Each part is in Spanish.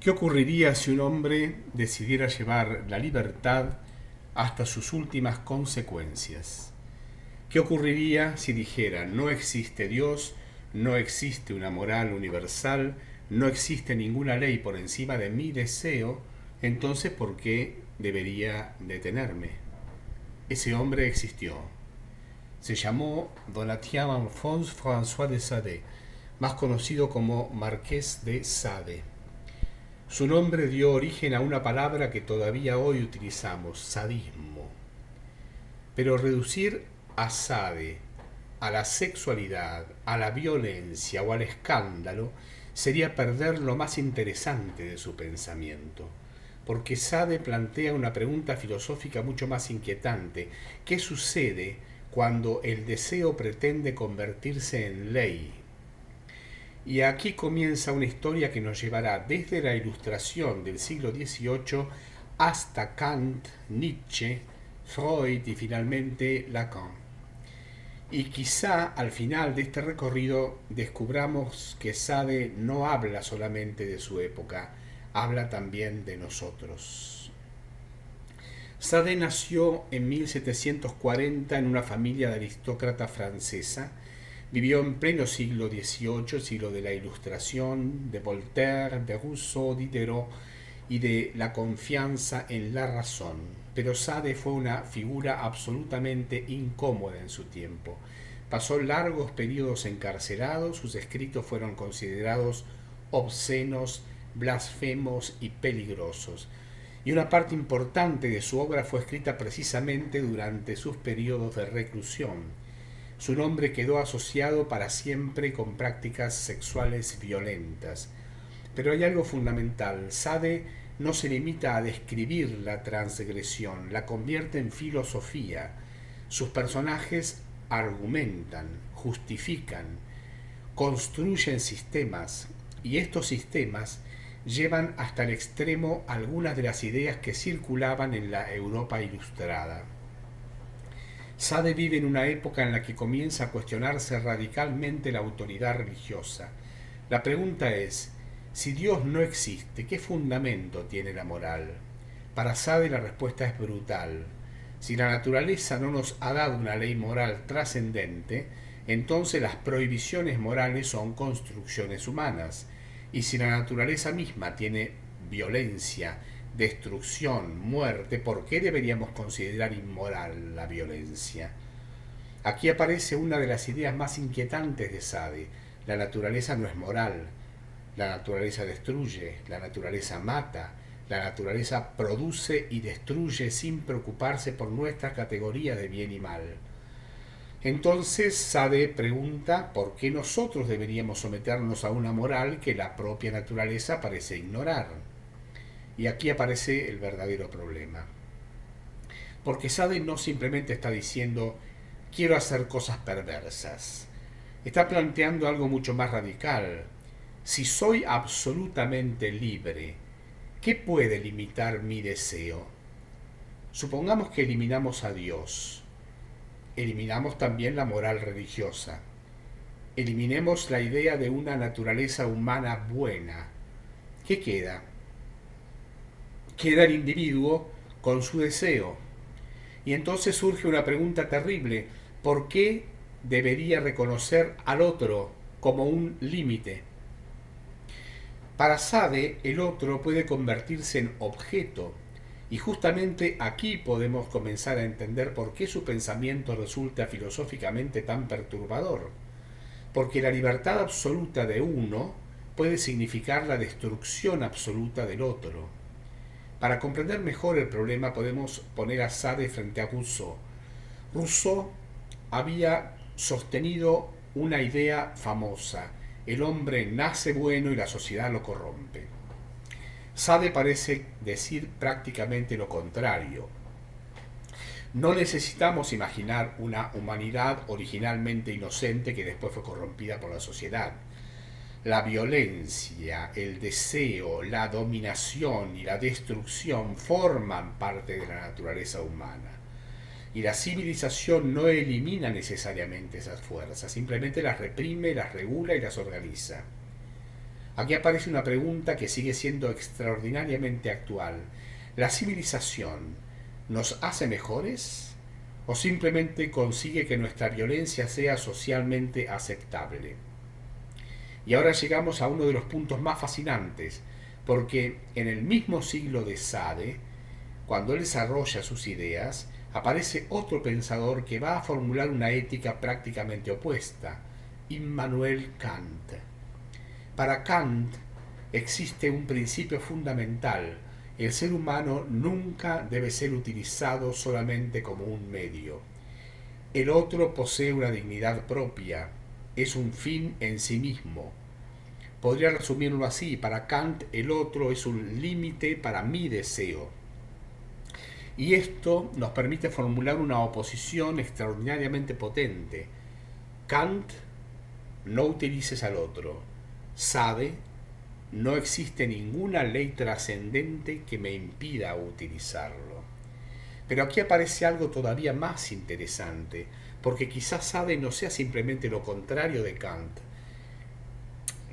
¿Qué ocurriría si un hombre decidiera llevar la libertad hasta sus últimas consecuencias? ¿Qué ocurriría si dijera no existe Dios, no existe una moral universal, no existe ninguna ley por encima de mi deseo? Entonces, ¿por qué debería detenerme? Ese hombre existió. Se llamó Donatien Alphonse François de Sade, más conocido como Marqués de Sade. Su nombre dio origen a una palabra que todavía hoy utilizamos, sadismo. Pero reducir a Sade a la sexualidad, a la violencia o al escándalo sería perder lo más interesante de su pensamiento, porque Sade plantea una pregunta filosófica mucho más inquietante. ¿Qué sucede cuando el deseo pretende convertirse en ley? Y aquí comienza una historia que nos llevará desde la Ilustración del siglo XVIII hasta Kant, Nietzsche, Freud y finalmente Lacan. Y quizá al final de este recorrido descubramos que Sade no habla solamente de su época, habla también de nosotros. Sade nació en 1740 en una familia de aristócrata francesa. Vivió en pleno siglo XVIII, siglo de la Ilustración, de Voltaire, de Rousseau, Diderot y de la confianza en la razón. Pero Sade fue una figura absolutamente incómoda en su tiempo. Pasó largos periodos encarcelado, sus escritos fueron considerados obscenos, blasfemos y peligrosos. Y una parte importante de su obra fue escrita precisamente durante sus periodos de reclusión. Su nombre quedó asociado para siempre con prácticas sexuales violentas. Pero hay algo fundamental. Sade no se limita a describir la transgresión, la convierte en filosofía. Sus personajes argumentan, justifican, construyen sistemas, y estos sistemas llevan hasta el extremo algunas de las ideas que circulaban en la Europa ilustrada. Sade vive en una época en la que comienza a cuestionarse radicalmente la autoridad religiosa. La pregunta es, si Dios no existe, ¿qué fundamento tiene la moral? Para Sade la respuesta es brutal. Si la naturaleza no nos ha dado una ley moral trascendente, entonces las prohibiciones morales son construcciones humanas. Y si la naturaleza misma tiene violencia, destrucción, muerte, ¿por qué deberíamos considerar inmoral la violencia? Aquí aparece una de las ideas más inquietantes de Sade. La naturaleza no es moral. La naturaleza destruye, la naturaleza mata, la naturaleza produce y destruye sin preocuparse por nuestras categorías de bien y mal. Entonces Sade pregunta por qué nosotros deberíamos someternos a una moral que la propia naturaleza parece ignorar. Y aquí aparece el verdadero problema. Porque Sade no simplemente está diciendo quiero hacer cosas perversas. Está planteando algo mucho más radical. Si soy absolutamente libre, ¿qué puede limitar mi deseo? Supongamos que eliminamos a Dios. Eliminamos también la moral religiosa. Eliminemos la idea de una naturaleza humana buena. ¿Qué queda? Queda el individuo con su deseo. Y entonces surge una pregunta terrible. ¿Por qué debería reconocer al otro como un límite? Para Sade, el otro puede convertirse en objeto. Y justamente aquí podemos comenzar a entender por qué su pensamiento resulta filosóficamente tan perturbador. Porque la libertad absoluta de uno puede significar la destrucción absoluta del otro. Para comprender mejor el problema podemos poner a Sade frente a Rousseau. Rousseau había sostenido una idea famosa: el hombre nace bueno y la sociedad lo corrompe. Sade parece decir prácticamente lo contrario. No necesitamos imaginar una humanidad originalmente inocente que después fue corrompida por la sociedad. La violencia, el deseo, la dominación y la destrucción forman parte de la naturaleza humana. Y la civilización no elimina necesariamente esas fuerzas, simplemente las reprime, las regula y las organiza. Aquí aparece una pregunta que sigue siendo extraordinariamente actual. ¿La civilización nos hace mejores o simplemente consigue que nuestra violencia sea socialmente aceptable? Y ahora llegamos a uno de los puntos más fascinantes, porque en el mismo siglo de Sade, cuando él desarrolla sus ideas, aparece otro pensador que va a formular una ética prácticamente opuesta, Immanuel Kant. Para Kant existe un principio fundamental: el ser humano nunca debe ser utilizado solamente como un medio. El otro posee una dignidad propia, es un fin en sí mismo. Podría resumirlo así: para Kant el otro es un límite para mi deseo. Y esto nos permite formular una oposición extraordinariamente potente. Kant: no utilices al otro. Sade: no existe ninguna ley trascendente que me impida utilizarlo. Pero aquí aparece algo todavía más interesante, porque quizás Sade no sea simplemente lo contrario de Kant.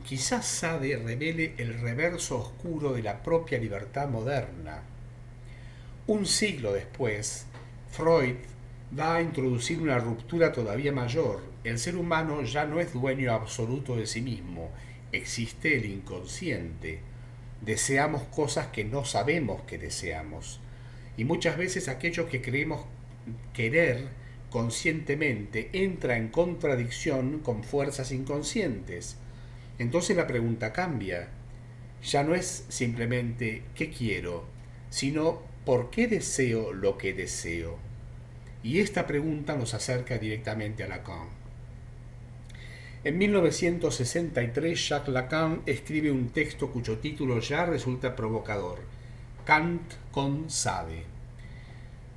Quizás Sade revele el reverso oscuro de la propia libertad moderna. Un siglo después, Freud va a introducir una ruptura todavía mayor. El ser humano ya no es dueño absoluto de sí mismo, existe el inconsciente. Deseamos cosas que no sabemos que deseamos. Y muchas veces aquello que creemos querer conscientemente entra en contradicción con fuerzas inconscientes. Entonces la pregunta cambia. Ya no es simplemente ¿qué quiero?, sino ¿por qué deseo lo que deseo? Y esta pregunta nos acerca directamente a Lacan. En 1963, Jacques Lacan escribe un texto cuyo título ya resulta provocador: Kant con Sade.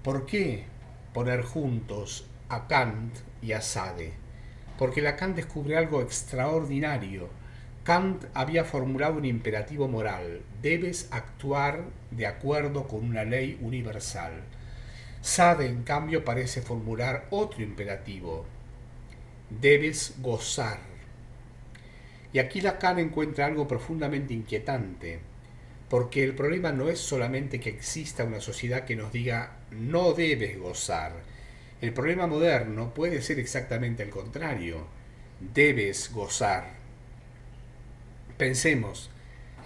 ¿Por qué poner juntos a Kant y a Sade? Porque Lacan descubre algo extraordinario. Kant había formulado un imperativo moral: debes actuar de acuerdo con una ley universal. Sade, en cambio, parece formular otro imperativo: debes gozar. Y aquí Lacan encuentra algo profundamente inquietante, porque el problema no es solamente que exista una sociedad que nos diga no debes gozar. El problema moderno puede ser exactamente el contrario: debes gozar. Pensemos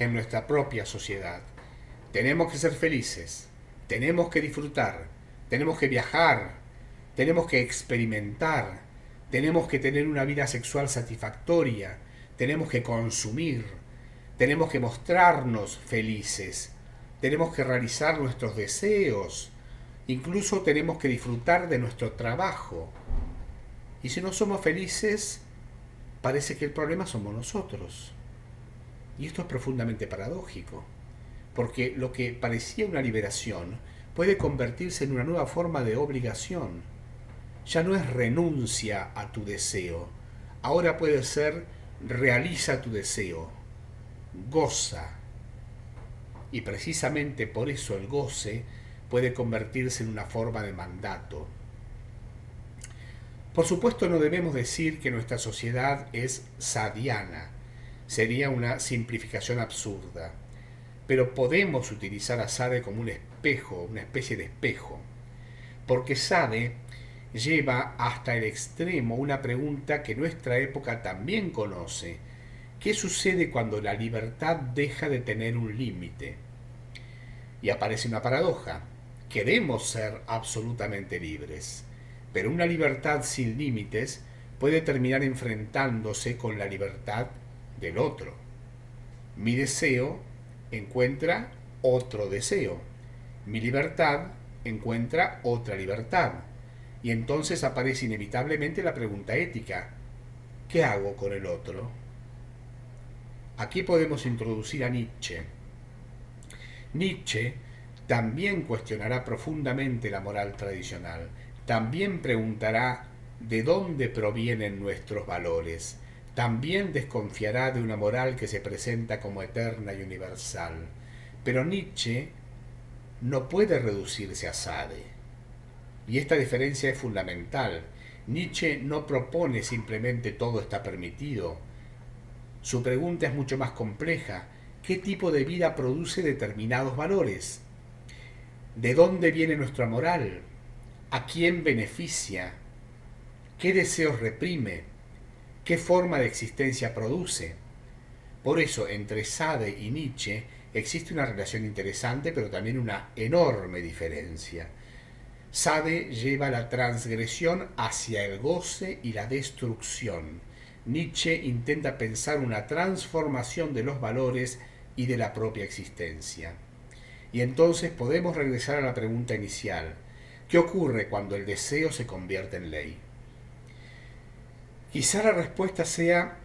en nuestra propia sociedad. Tenemos que ser felices, tenemos que disfrutar, tenemos que viajar, tenemos que experimentar, tenemos que tener una vida sexual satisfactoria, tenemos que consumir, tenemos que mostrarnos felices, tenemos que realizar nuestros deseos, incluso tenemos que disfrutar de nuestro trabajo. Y si no somos felices, parece que el problema somos nosotros. Y esto es profundamente paradójico, porque lo que parecía una liberación puede convertirse en una nueva forma de obligación. Ya no es renuncia a tu deseo, ahora puede ser realiza tu deseo, goza. Y precisamente por eso el goce puede convertirse en una forma de mandato. Por supuesto, no debemos decir que nuestra sociedad es sadiana. Sería una simplificación absurda. Pero podemos utilizar a Sade como un espejo, una especie de espejo. Porque Sade lleva hasta el extremo una pregunta que nuestra época también conoce: ¿qué sucede cuando la libertad deja de tener un límite? Y aparece una paradoja: queremos ser absolutamente libres, pero una libertad sin límites puede terminar enfrentándose con la libertad del otro. Mi deseo encuentra otro deseo, mi libertad encuentra otra libertad. Y entonces aparece inevitablemente la pregunta ética: ¿qué hago con el otro? Aquí podemos introducir a Nietzsche. Nietzsche también cuestionará profundamente la moral tradicional, también preguntará de dónde provienen nuestros valores, también desconfiará de una moral que se presenta como eterna y universal. Pero Nietzsche no puede reducirse a Sade. Y esta diferencia es fundamental. Nietzsche no propone simplemente todo está permitido. Su pregunta es mucho más compleja. ¿Qué tipo de vida produce determinados valores? ¿De dónde viene nuestra moral? ¿A quién beneficia? ¿Qué deseos reprime? ¿Qué forma de existencia produce? Por eso, entre Sade y Nietzsche existe una relación interesante, pero también una enorme diferencia. Sade lleva la transgresión hacia el goce y la destrucción. Nietzsche intenta pensar una transformación de los valores y de la propia existencia. Y entonces podemos regresar a la pregunta inicial. ¿Qué ocurre cuando el deseo se convierte en ley? Quizá la respuesta sea: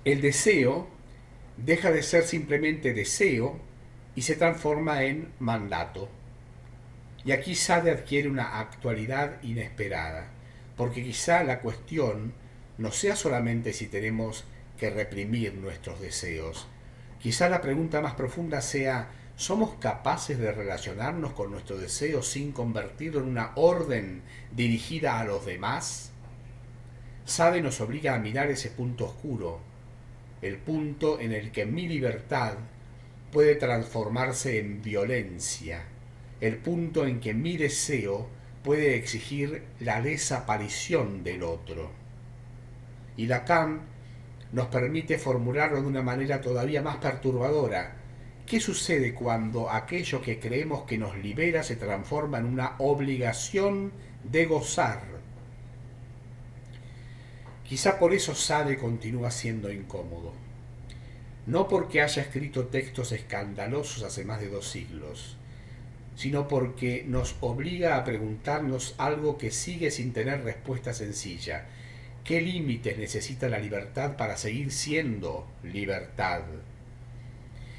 el deseo deja de ser simplemente deseo y se transforma en mandato. Y aquí Sade adquiere una actualidad inesperada, porque quizá la cuestión no sea solamente si tenemos que reprimir nuestros deseos. Quizá la pregunta más profunda sea: ¿somos capaces de relacionarnos con nuestro deseo sin convertirlo en una orden dirigida a los demás? Sade nos obliga a mirar ese punto oscuro, el punto en el que mi libertad puede transformarse en violencia, el punto en que mi deseo puede exigir la desaparición del otro. Y Lacan nos permite formularlo de una manera todavía más perturbadora. ¿Qué sucede cuando aquello que creemos que nos libera se transforma en una obligación de gozar? Quizá por eso Sade continúa siendo incómodo. No porque haya escrito textos escandalosos hace más de 2 siglos, sino porque nos obliga a preguntarnos algo que sigue sin tener respuesta sencilla. ¿Qué límites necesita la libertad para seguir siendo libertad?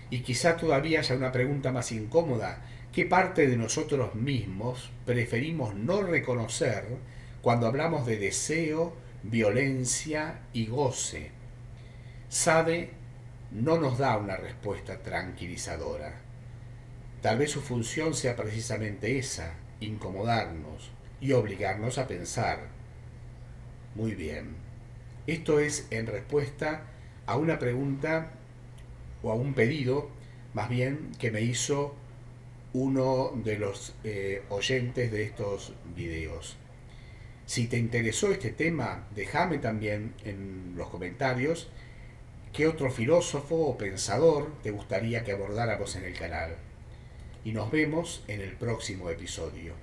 Y quizá todavía haya una pregunta más incómoda. ¿Qué parte de nosotros mismos preferimos no reconocer cuando hablamos de deseo, violencia y goce? Sade no nos da una respuesta tranquilizadora. Tal vez su función sea precisamente esa: incomodarnos y obligarnos a pensar. Muy bien. Esto es en respuesta a una pregunta o a un pedido, más bien, que me hizo uno de los oyentes de estos videos. Si te interesó este tema, déjame también en los comentarios qué otro filósofo o pensador te gustaría que abordáramos en el canal. Y nos vemos en el próximo episodio.